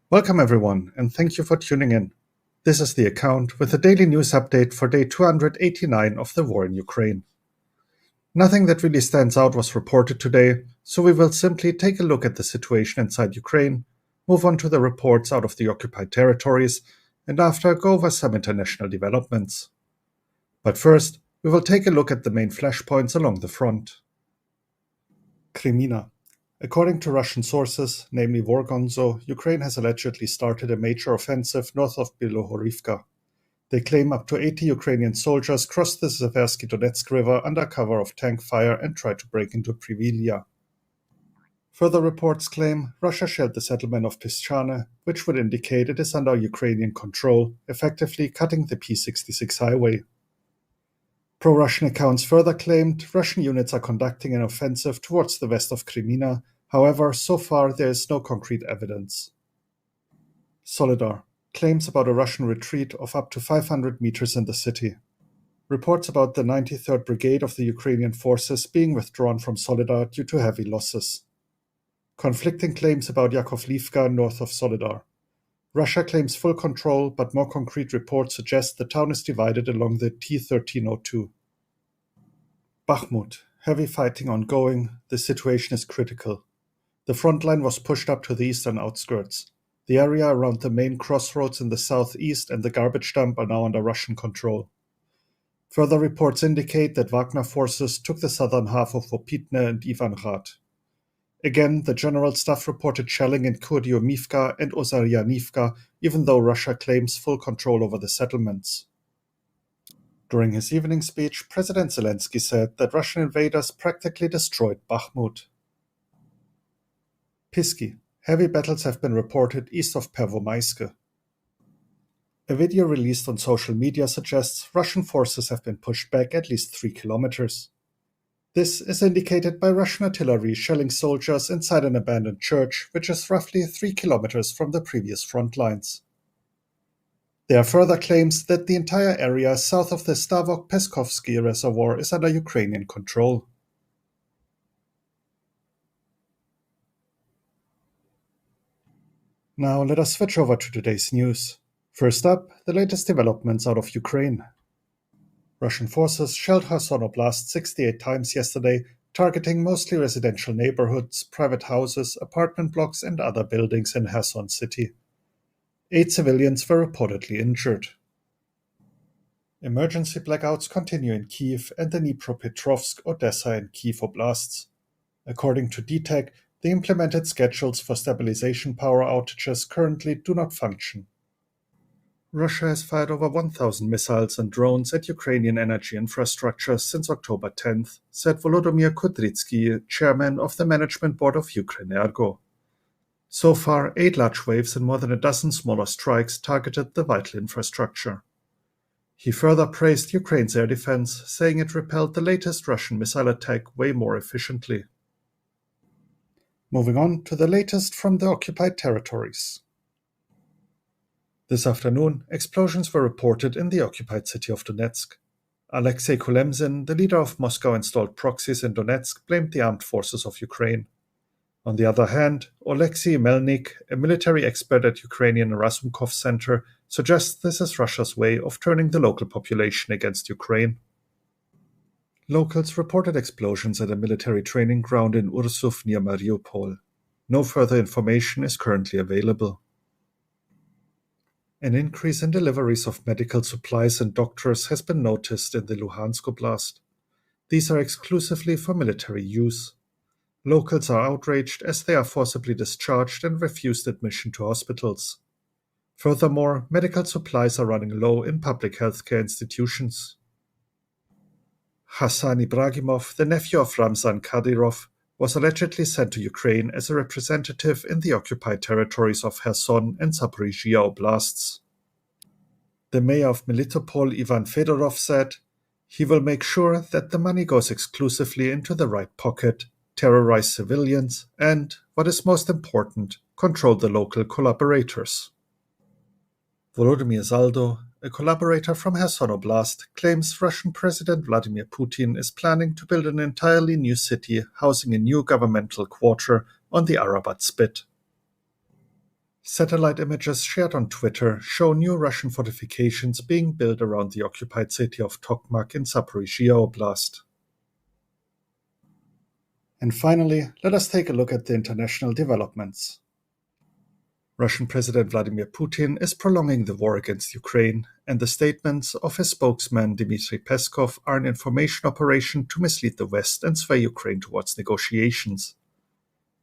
Welcome everyone, and thank you for tuning in. This is the account with a daily news update for day 289 of the war in Ukraine. Nothing that really stands out was reported today, so we will simply take a look at the situation inside Ukraine, move on to the reports out of the occupied territories, and after go over some international developments. But first, we will take a look at the main flashpoints along the front. Crimea. According to Russian sources, namely Vorgonzo, Ukraine has allegedly started a major offensive north of Bilohorivka. They claim up to 80 Ukrainian soldiers crossed the Seversky Donetsk River under cover of tank fire and tried to break into Privilia. Further reports claim Russia shelled the settlement of Pischane, which would indicate it is under Ukrainian control, effectively cutting the P-66 highway. Pro-Russian accounts further claimed Russian units are conducting an offensive towards the west of Crimea. However, so far there is no concrete evidence. Solidar. Claims about a Russian retreat of up to 500 meters in the city. Reports about the 93rd Brigade of the Ukrainian forces being withdrawn from Solidar due to heavy losses. Conflicting claims about Yakovlivka north of Solidar. Russia claims full control, but more concrete reports suggest the town is divided along the T-1302. Bakhmut. Heavy fighting ongoing. The situation is critical. The front line was pushed up to the eastern outskirts. The area around the main crossroads in the southeast and the garbage dump are now under Russian control. Further reports indicate that Wagner forces took the southern half of Vopitne and Ivanrad. Again, the general staff reported shelling in Kurdyomivka and Ozaryanivka, even though Russia claims full control over the settlements. During his evening speech, President Zelensky said that Russian invaders practically destroyed Bakhmut. Pisky. Heavy battles have been reported east of Pervomaiske. A video released on social media suggests Russian forces have been pushed back at least 3 kilometers. This is indicated by Russian artillery shelling soldiers inside an abandoned church, which is roughly 3 kilometers from the previous front lines. There are further claims that the entire area south of the Stavok-Peskovsky reservoir is under Ukrainian control. Now let us switch over to today's news. First up, the latest developments out of Ukraine. Russian forces shelled Kherson Oblast 68 times yesterday, targeting mostly residential neighborhoods, private houses, apartment blocks, and other buildings in Kherson city. 8 civilians were reportedly injured. Emergency blackouts continue in Kyiv and the Dnipropetrovsk, Odessa, and Kyiv oblasts. According to DTEC, the implemented schedules for stabilization power outages currently do not function. Russia has fired over 1,000 missiles and drones at Ukrainian energy infrastructure since October 10th, said Volodymyr Kudrytsky, chairman of the management board of Ukrenergo. So far, 8 large waves and more than a dozen smaller strikes targeted the vital infrastructure. He further praised Ukraine's air defense, saying it repelled the latest Russian missile attack way more efficiently. Moving on to the latest from the occupied territories. This afternoon, explosions were reported in the occupied city of Donetsk. Alexei Kulemzin, the leader of Moscow-installed proxies in Donetsk, blamed the armed forces of Ukraine. On the other hand, Oleksiy Melnik, a military expert at Ukrainian Razumkov Center, suggests this is Russia's way of turning the local population against Ukraine. Locals reported explosions at a military training ground in Urzuf near Mariupol. No further information is currently available. An increase in deliveries of medical supplies and doctors has been noticed in the Luhansk Oblast. These are exclusively for military use. Locals are outraged as they are forcibly discharged and refused admission to hospitals. Furthermore, medical supplies are running low in public healthcare institutions. Hassan Ibragimov, the nephew of Ramzan Kadyrov, was allegedly sent to Ukraine as a representative in the occupied territories of Kherson and Zaporizhia oblasts. The mayor of Melitopol, Ivan Fedorov, said, "He will make sure that the money goes exclusively into the right pocket, terrorize civilians, and, what is most important, control the local collaborators." Volodymyr Zaldo, a collaborator from Kherson Oblast, claims Russian President Vladimir Putin is planning to build an entirely new city housing a new governmental quarter on the Arabat Spit. Satellite images shared on Twitter show new Russian fortifications being built around the occupied city of Tokmak in Zaporizhia Oblast. And finally, let us take a look at the international developments. Russian President Vladimir Putin is prolonging the war against Ukraine, and the statements of his spokesman Dmitry Peskov are an information operation to mislead the West and sway Ukraine towards negotiations.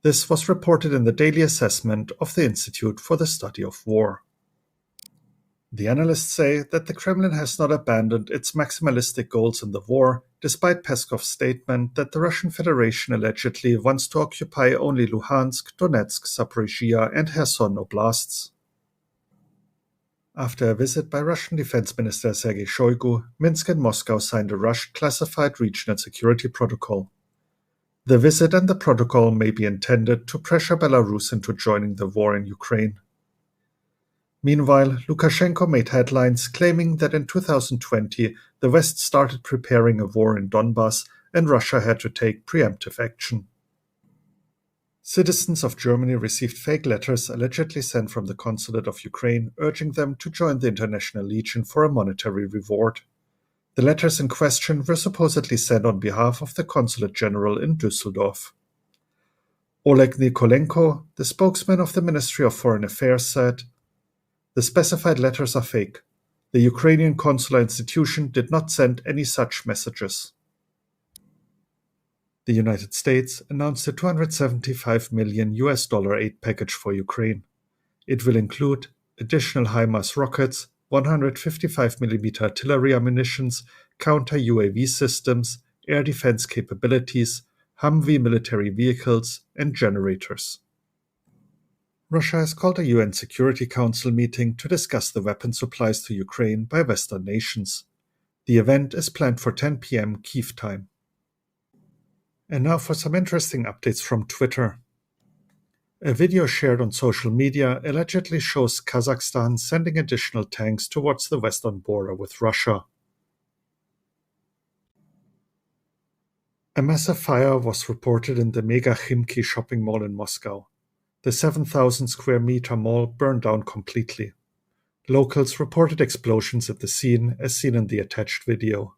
This was reported in the daily assessment of the Institute for the Study of War. The analysts say that the Kremlin has not abandoned its maximalistic goals in the war, despite Peskov's statement that the Russian Federation allegedly wants to occupy only Luhansk, Donetsk, Zaporizhia, and Kherson oblasts. After a visit by Russian Defense Minister Sergei Shoigu, Minsk and Moscow signed a rushed classified regional security protocol. The visit and the protocol may be intended to pressure Belarus into joining the war in Ukraine. Meanwhile, Lukashenko made headlines claiming that in 2020 the West started preparing a war in Donbass and Russia had to take preemptive action. Citizens of Germany received fake letters allegedly sent from the consulate of Ukraine urging them to join the International Legion for a monetary reward. The letters in question were supposedly sent on behalf of the Consulate General in Düsseldorf. Oleg Nikolenko, the spokesman of the Ministry of Foreign Affairs, said, "The specified letters are fake. The Ukrainian consular institution did not send any such messages." The United States announced a $275 million aid package for Ukraine. It will include additional HIMARS rockets, 155mm artillery ammunitions, counter-UAV systems, air defense capabilities, Humvee military vehicles, and generators. Russia has called a UN Security Council meeting to discuss the weapon supplies to Ukraine by Western nations. The event is planned for 10 p.m. Kyiv time. And now for some interesting updates from Twitter. A video shared on social media allegedly shows Kazhakstan sending additional tanks towards the western border with Russia. A massive fire was reported in the Mega Khimki shopping mall in Moscow. The 7,000 square meter mall burned down completely. Locals reported explosions at the scene, as seen in the attached video.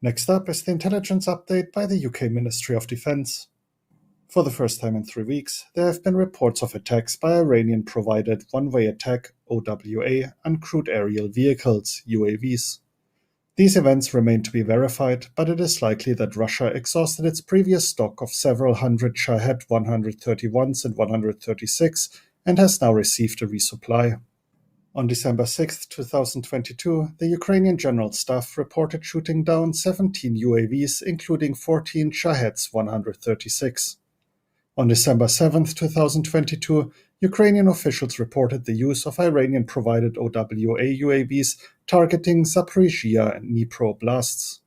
Next up is the intelligence update by the UK Ministry of Defence. For the first time in 3 weeks, there have been reports of attacks by Iranian-provided one-way attack (OWA) uncrewed aerial vehicles (UAVs). These events remain to be verified, but it is likely that Russia exhausted its previous stock of several hundred Shahed 131s and 136 and has now received a resupply. On December 6, 2022, the Ukrainian General Staff reported shooting down 17 UAVs, including 14 Shaheds 136. On December 7, 2022, Ukrainian officials reported the use of Iranian-provided OWA UAVs targeting Zaporizhia and Dnipro oblasts.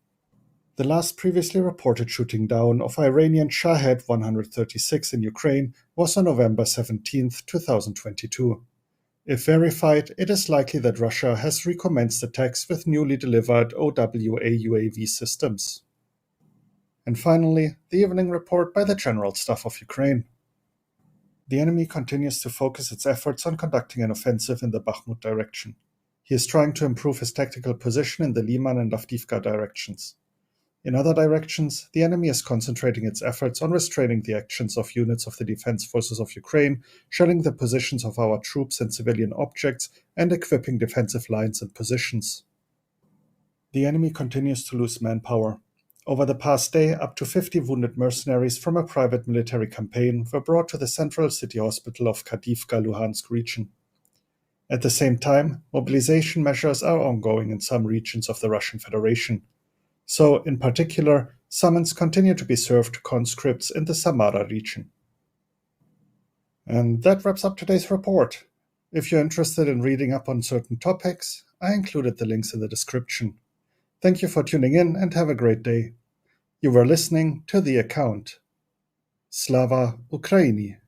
The last previously reported shooting down of Iranian Shahed 136 in Ukraine was on November 17, 2022. If verified, it is likely that Russia has recommenced attacks with newly delivered OWA UAV systems. And finally, the evening report by the General Staff of Ukraine. The enemy continues to focus its efforts on conducting an offensive in the Bakhmut direction. He is trying to improve his tactical position in the Liman and Avdiivka directions. In other directions, the enemy is concentrating its efforts on restraining the actions of units of the Defense Forces of Ukraine, shelling the positions of our troops and civilian objects, and equipping defensive lines and positions. The enemy continues to lose manpower. Over the past day, up to 50 wounded mercenaries from a private military campaign were brought to the central city hospital of Avdiivka, Luhansk region. At the same time, mobilization measures are ongoing in some regions of the Russian Federation. So, in particular, summons continue to be served to conscripts in the Samara region. And that wraps up today's report. If you're interested in reading up on certain topics, I included the links in the description. Thank you for tuning in and have a great day. You were listening to The Account. Slava Ukraini.